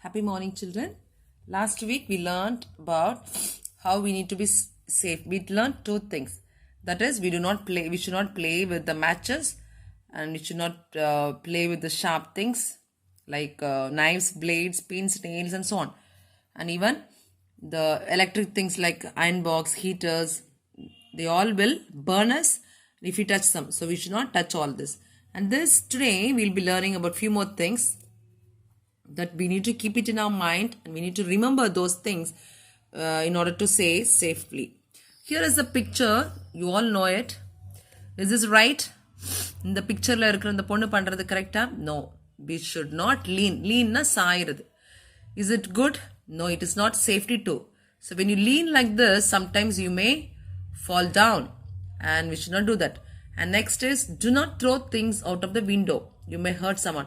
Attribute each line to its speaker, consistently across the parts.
Speaker 1: Happy morning, children. Last week we learned about how we need to be safe. We learned two things. That is, we should not play with the matches, and we should not play with the sharp things like knives, blades, pins, nails, and so on. And even the electric things like iron box, heaters, they all will burn us if we touch them. So we should not touch all this. And today we'll be learning about few more things that we need to keep it in our mind, and we need to remember those things in order to say safely. Here is the picture. You all know it. Is this right? In the picture la irukra the ponnu pandrathu correct? No. We should not lean. Lean na saayirudhu. Is it good? No, it is not safety too. So when you lean like this, sometimes you may fall down, and we should not do that. And next is, do not throw things out of the window. You may hurt someone.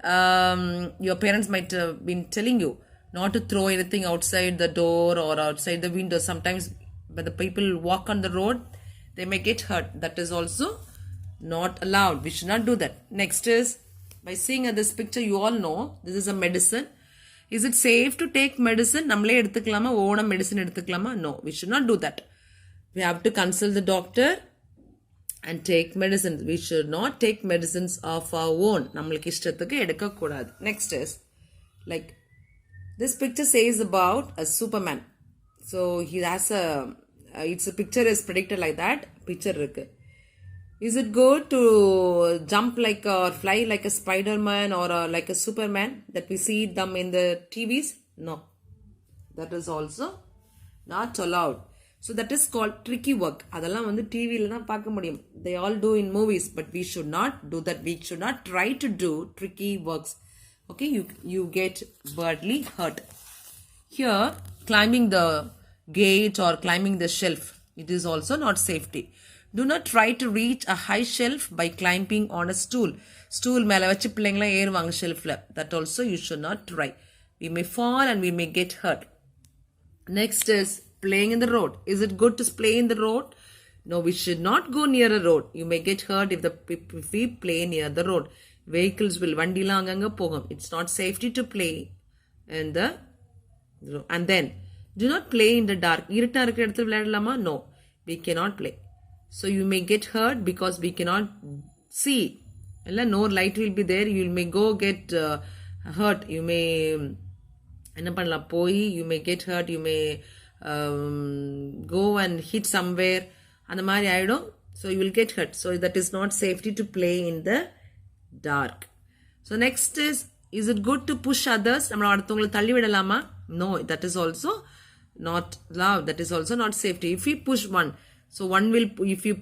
Speaker 1: Your parents might have been telling you not to throw anything outside the door or outside the window. Sometimes when the people walk on the road, they may get hurt. That is also not allowed. We should not do that. Next is, by seeing at this picture, you all know this is a medicine. Is it safe to take medicine? Namle eduthukalama own medicine eduthukalama? No, we should not do that. We have to consult the doctor and take medicine. We should not take medicines of our own. Nammalku ishtathukku edukka kodadu. Next is, like, this picture says about a Superman. So he has it's a picture is predicted like that. Picture irukku. Is it good to jump like or fly like a Spider-Man or like a Superman that we see them in the TVs? No. That is also not allowed. So that is called tricky work. அதெல்லாம் வந்து டிவில தான் பார்க்க முடியும். They all do in movies, but we should not do that. We should not try to do tricky works. Okay, you get badly hurt. Here, climbing the gate or climbing the shelf, it is also not safety. Do not try to reach a high shelf by climbing on a stool. Stool மேல வச்சு பிள்ளைங்கள ஏறுவாங்க shelfல. That also you should not try. We may fall and we may get hurt. Next is playing in the road. Is it good to play in the road? No, we should not go near a road. You may get hurt if we play near the road. Vehicles will vandila anganga pogum. It's not safety to play in the road. And then, do not play in the dark. Irutta irukra edathula vilayadalama? No, we cannot play. So you may get hurt because we cannot see. No light will be there. You may go get hurt. You may you may get hurt. You may go and hit somewhere. And the mari aido. So you will get hurt. So that is not safety to play in the dark. So next is it good to push others? No, that is also not allowed. That is also not safety. If we push one, so one will, if you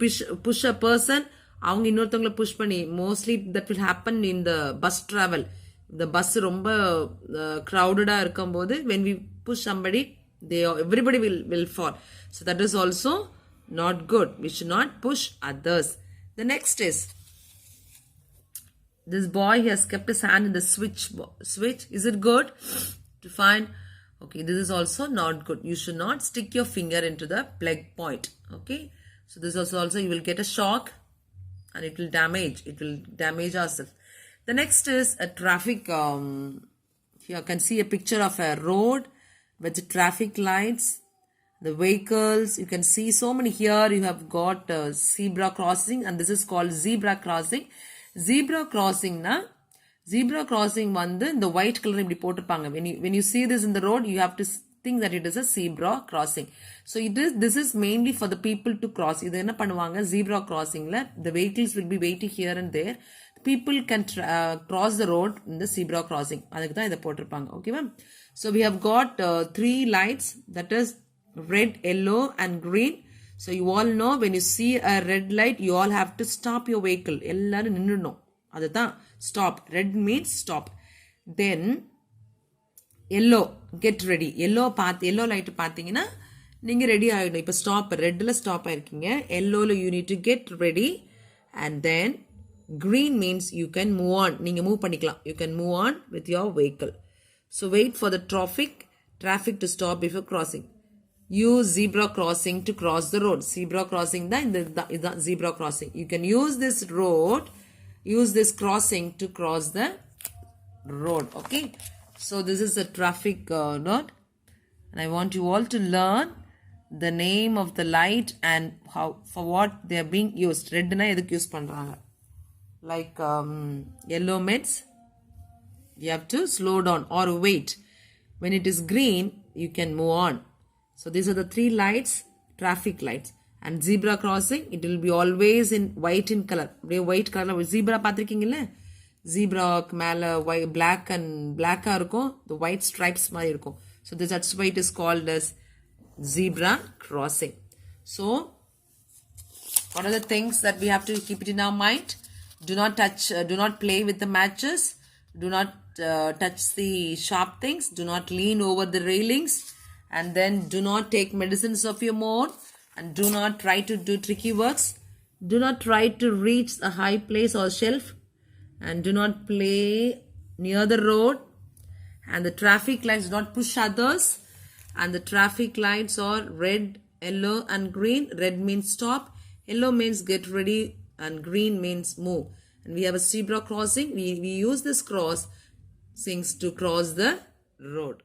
Speaker 1: push a person, அவங்க இன்னொருத்தவங்கள push பண்ணி, mostly that will happen in the bus travel. The bus ரொம்ப crowded இருக்கும்போது, when we push somebody, everybody will fall. So that is also not good. We should not push others. The next is, this boy has kept his hand in the switch. Is it good to find? Okay, this is also not good. You should not stick your finger into the plug point. Okay, so this is also you will get a shock and it will damage ourselves. The next is a traffic. Here you can see a picture of a road with the traffic lights, the vehicles. You can see so many here. You have got zebra crossing, and this is called zebra crossing. Zebra crossing na. Zebra crossing வந்து இந்த white color இப்படி போட்டுப்பாங்க. When you see this in the road, you have to think that it is a zebra crossing. So this is mainly for the people to cross. இது என்ன பண்ணுவாங்க, zebra crossingல the vehicles will be waiting here and there. People can cross the road in the zebra crossing. அதுக்கு தான் இதை போட்டிருப்பாங்க. Okay ma'am. So we have got 3 lights, that is red, yellow and green. So you all know, when you see a red light, you all have to stop your vehicle. எல்லாரும் நின்னுடணும். அதுதான் stop. Red means stop. Then yellow, get ready. yellow light பாத்தீங்கன்னா நீங்க ready ஆயிடும். இப்ப stop, ரெட்ல stop ஆயிருக்கீங்க, yellowல you need to get ready. And then green means you can move on. நீங்க மூவ் பண்ணிக்கலாம். You can move on with your vehicle. So wait for the traffic to stop before crossing. Use zebra crossing to cross the road. Zebra crossing தான் இந்த zebra crossing. You can use this crossing to cross the road. Okay, So this is the traffic note, and I want you all to learn the name of the light and how for what they are being used. Red na eduk use பண்றாங்க. Like yellow means you have to slow down or wait. When it is green, you can move on. So these are the three lights, traffic lights. And zebra crossing, it will be always in white in color. White color. Zebra பார்த்திருக்கீங்கல்ல, zebra மேல black and black இருக்கும், the white stripes மாதிரி இருக்கும். So that's why it is called as zebra crossing. So what are the things that we have to keep it in our mind? Do not touch, do not play with the matches. Do not touch the sharp things. Do not lean over the railings. And then do not take medicines of your mouth. And do not try to do tricky works. Do not try to reach a high place or shelf. And do not play near the road. And the traffic lights, do not push others. And the traffic lights are red, yellow and green. Red means stop. Yellow means get ready. And green means move. And we have a zebra crossing. We use this cross things to cross the road.